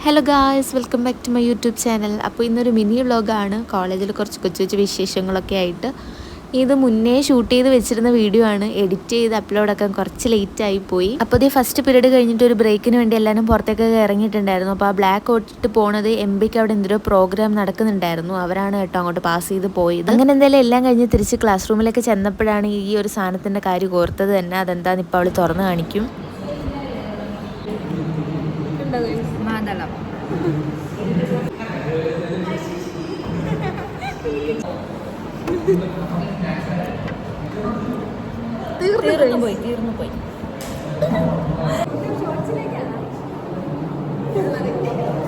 Hello guys, welcome back to my YouTube channel. അപ്പോൾ ഇന്നൊരു mini വ്ളോഗാണ്. കോളേജിൽ കുറച്ച് കൊച്ചു കൊച്ചു വിശേഷങ്ങളൊക്കെ ആയിട്ട് ഇത് മുന്നേ ഷൂട്ട് ചെയ്ത് വെച്ചിരുന്ന വീഡിയോ ആണ്. എഡിറ്റ് ചെയ്ത് അപ്ലോഡാക്കാൻ കുറച്ച് ലേറ്റായി പോയി. അപ്പോൾ ഇത് ഫസ്റ്റ് പീരീഡ് കഴിഞ്ഞിട്ട് ഒരു ബ്രേക്കിന് വേണ്ടി എല്ലാവരും പുറത്തേക്കൊക്കെ ഇറങ്ങിയിട്ടുണ്ടായിരുന്നു. അപ്പോൾ ആ ബ്ലാക്ക് ഔട്ടിട്ട് പോണത് എംബിക്ക് അവിടെ എന്തൊരു പ്രോഗ്രാം നടക്കുന്നുണ്ടായിരുന്നു. അവരാണ് കേട്ടോ അങ്ങോട്ട് പാസ് ചെയ്ത് പോയത്. അങ്ങനെ എന്തായാലും എല്ലാം കഴിഞ്ഞ് തിരിച്ച് ക്ലാസ് റൂമിലേക്ക് ചെന്നപ്പോഴാണ് ഈ ഒരു സാധനത്തിൻ്റെ കാര്യം ഓർത്തത് തന്നെ. അതെന്താന്ന് ഇപ്പോൾ അവൾ തുറന്ന് കാണിക്കും. മാതളം തീർന്നു പോയി.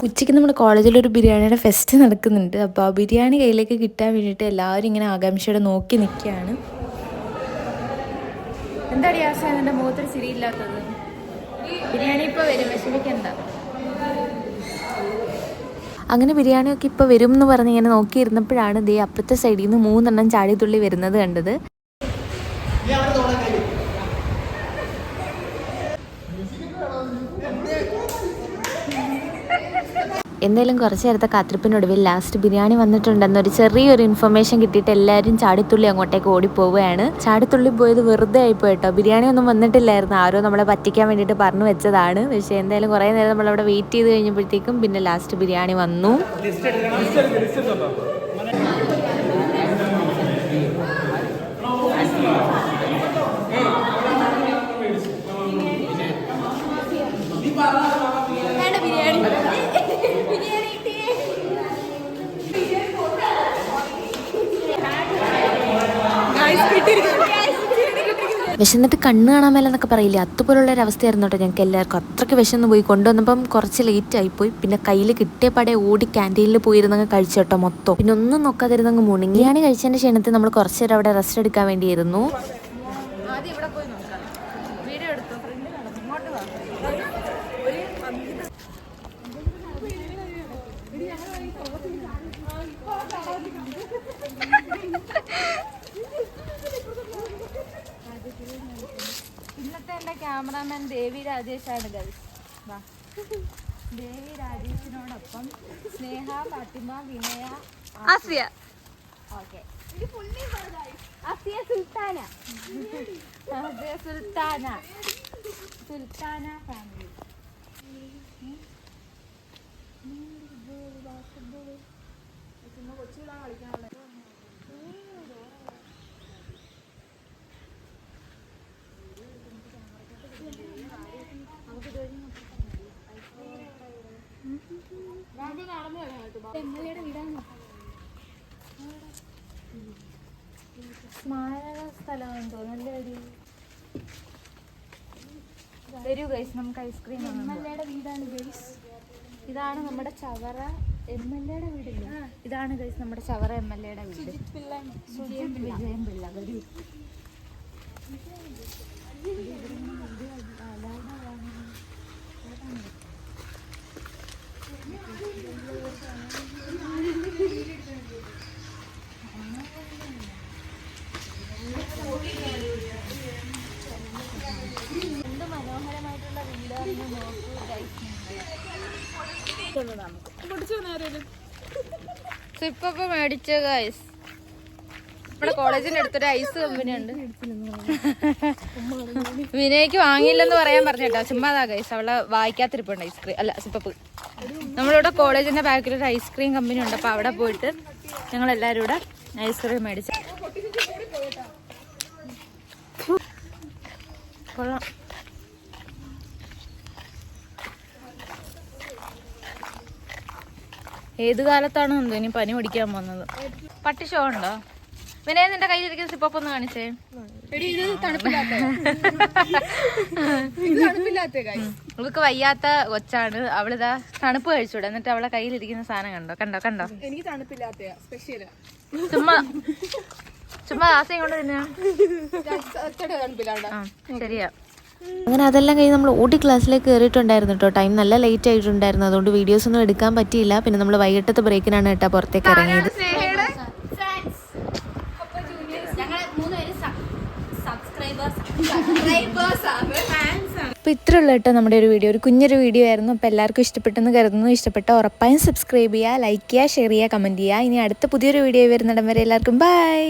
ഉച്ചയ്ക്ക് നമ്മുടെ കോളേജിലൊരു ബിരിയാണിയുടെ ഫെസ്റ്റ് നടക്കുന്നുണ്ട്. അപ്പോൾ ആ ബിരിയാണി കയ്യിലേക്ക് കിട്ടാൻ വേണ്ടിയിട്ട് എല്ലാവരും ഇങ്ങനെ ആകാംക്ഷയോടെ നോക്കി നിൽക്കുകയാണ്. എന്താടി ആശാൻ എൻ്റെ മുഖത്തൊരു ചിരിയില്ലാത്തത്? ബിരിയാണി ഇപ്പോൾ വരും, വിഷമിക്കണ്ട. അങ്ങനെ ബിരിയാണിയൊക്കെ ഇപ്പോൾ വരും എന്ന് പറഞ്ഞ് ഇങ്ങനെ നോക്കിയിരുന്നപ്പോഴാണ് ദേ അപ്പുറത്തെ സൈഡിൽ നിന്ന് 3 എണ്ണം ചാടിത്തുള്ളി വരുന്നത് കണ്ടത്. എന്തായാലും കുറച്ച് നേരത്തെ കാത്തിരിപ്പിനൊടുവിൽ ലാസ്റ്റ് ബിരിയാണി വന്നിട്ടുണ്ടെന്നൊരു ചെറിയൊരു ഇൻഫർമേഷൻ കിട്ടിയിട്ട് എല്ലാവരും ചാടിത്തുള്ളി അങ്ങോട്ടേക്ക് ഓടിപ്പോവുകയാണ്. ചാടിത്തുള്ളി പോയത് വെറുതെ ആയിപ്പോയി കേട്ടോ. ബിരിയാണി ഒന്നും വന്നിട്ടില്ലായിരുന്നു, ആരോ നമ്മളെ പറ്റിക്കാൻ വേണ്ടിയിട്ട് പറഞ്ഞു വെച്ചതാണ്. പക്ഷേ എന്തായാലും കുറേ നേരം നമ്മളവിടെ വെയിറ്റ് ചെയ്ത് കഴിഞ്ഞപ്പോഴത്തേക്കും പിന്നെ ലാസ്റ്റ് ബിരിയാണി വന്നു. വിശന്നിട്ട് കണ്ണ് കാണാൻ മേലെന്നൊക്കെ പറയില്ലേ, അതുപോലുള്ളൊരവസ്ഥയായിരുന്നു കേട്ടോ ഞങ്ങൾക്ക് എല്ലാവർക്കും. അത്രയ്ക്ക് വിശന്ന് പോയി. കൊണ്ടുവന്നപ്പം കുറച്ച് ലേറ്റ് ആയിപ്പോയി. പിന്നെ കയ്യിൽ കിട്ടിയ പടെ ഓടി ക്യാൻറ്റീനിൽ പോയിരുന്നങ്ങ് കഴിച്ചു കേട്ടോ മൊത്തം. പിന്നെ ഒന്നും നോക്കാതിരുന്നങ്ങ് മുണങ്ങി. ബിരിയാണി കഴിച്ചതിൻ്റെ ക്ഷീണത്തിൽ നമ്മൾ കുറച്ച് നേരം അവിടെ റെസ്റ്റ് എടുക്കാൻ വേണ്ടിയിരുന്നു. ഇന്നത്തെ എൻ്റെ ക്യാമറാമാൻ ദേവി രാജേഷാണ് ഗൈസ്. ദേവി രാജേഷിനോടൊപ്പം സ്നേഹ, ഫാത്തിമ, വിനയ, ആസിയ. ഓക്കെ, ആസിയ സുൽത്താന. ആസിയ സുൽത്താന ഫാമിലി. സ്മാരക സ്ഥലമാണെന്ന് തോന്നുന്നല്ലേ. വരൂ ഗൈസ്, നമുക്ക് ഐസ്ക്രീം. എംഎൽഎയുടെ വീടാണ് ഗൈസ്. ഇതാണ് നമ്മുടെ ചവറ എംഎൽഎയുടെ വീടില്ല. ഇതാണ് ഗൈസ് നമ്മുടെ ചവറ എംഎൽഎയുടെ വീട്. വിജയം പിള്ള. വരൂ. എന്ത് മനോഹരമായിട്ടുള്ള വീടാണെന്ന് നോക്കൂ ഗൈസ്. സിപ്പൊക്കെ മേടിച്ച ഗൈസ്. നമ്മുടെ കോളേജിന്റെ അടുത്തൊരു ഐസ് കമ്പനി ഉണ്ട്. വിനയ്ക്ക് വാങ്ങിയില്ലെന്ന് പറയാൻ പറഞ്ഞിട്ടോ, ചുമ്മാതാ ഗൈസ്. അവളെ വായിക്കാത്തിരിപ്പുണ്ട് ഐസ്ക്രീം, അല്ല സിപ്പപ്പ്. നമ്മളിവിടെ കോളേജിന്റെ ബാക്കിലൊരു ഐസ്ക്രീം കമ്പനി ഉണ്ട്. അപ്പൊ അവിടെ പോയിട്ട് ഞങ്ങൾ എല്ലാവരും കൂടെ ഐസ്ക്രീം മേടിച്ച കൊള്ളാം. ഏത് കാലത്താണോ എന്തോ ഇനി പനി പിടിക്കാൻ പോകുന്നത്. പട്ടി ഷോ ഉണ്ടോ? വിനയ, നിന്റെ കയ്യിലിരിക്കുന്ന സിപ്പൊക്കെ ഒന്ന് കാണിച്ചേ. ഇവൾക്ക് വയ്യാത്ത കൊച്ചാണ്. അവളിതാ തണുപ്പ് കഴിച്ചൂടെ, എന്നിട്ട് അവളെ കയ്യിലിരിക്കുന്ന സാധനം കണ്ടോ? എനിക്ക് തണുപ്പില്ലാത്ത ചുമ്മാ ആശയം കൊണ്ട് തന്നെ ശരിയാ. അങ്ങനെ അതെല്ലാം കഴിഞ്ഞ് നമ്മൾ ഊട്ടി ക്ലാസ്സിലേക്ക് കയറിയിട്ടുണ്ടായിരുന്നു കേട്ടോ. ടൈം നല്ല ലേറ്റ് ആയിട്ടുണ്ടായിരുന്നു, അതുകൊണ്ട് വീഡിയോസ് ഒന്നും എടുക്കാൻ പറ്റിയില്ല. പിന്നെ നമ്മൾ വൈകിട്ടത്തെ ബ്രേക്കിനാണ് കേട്ടോ പുറത്തേക്ക് ഇറങ്ങിയത്. അപ്പോൾ ഇത്രയുള്ള കേട്ടോ നമ്മുടെ ഒരു വീഡിയോ, ഒരു കുഞ്ഞൊരു വീഡിയോ ആയിരുന്നു. അപ്പോൾ എല്ലാവർക്കും ഇഷ്ടപ്പെട്ടെന്ന് കരുതുന്നു. ഇഷ്ടപ്പെട്ട ഉറപ്പായും സബ്സ്ക്രൈബ് ചെയ്യുക, ലൈക്ക് ചെയ്യുക, ഷെയർ ചെയ്യുക, കമൻറ്റ് ചെയ്യുക. ഇനി അടുത്ത പുതിയൊരു വീഡിയോ വരുന്നിടം വരെ എല്ലാവർക്കും ബൈ.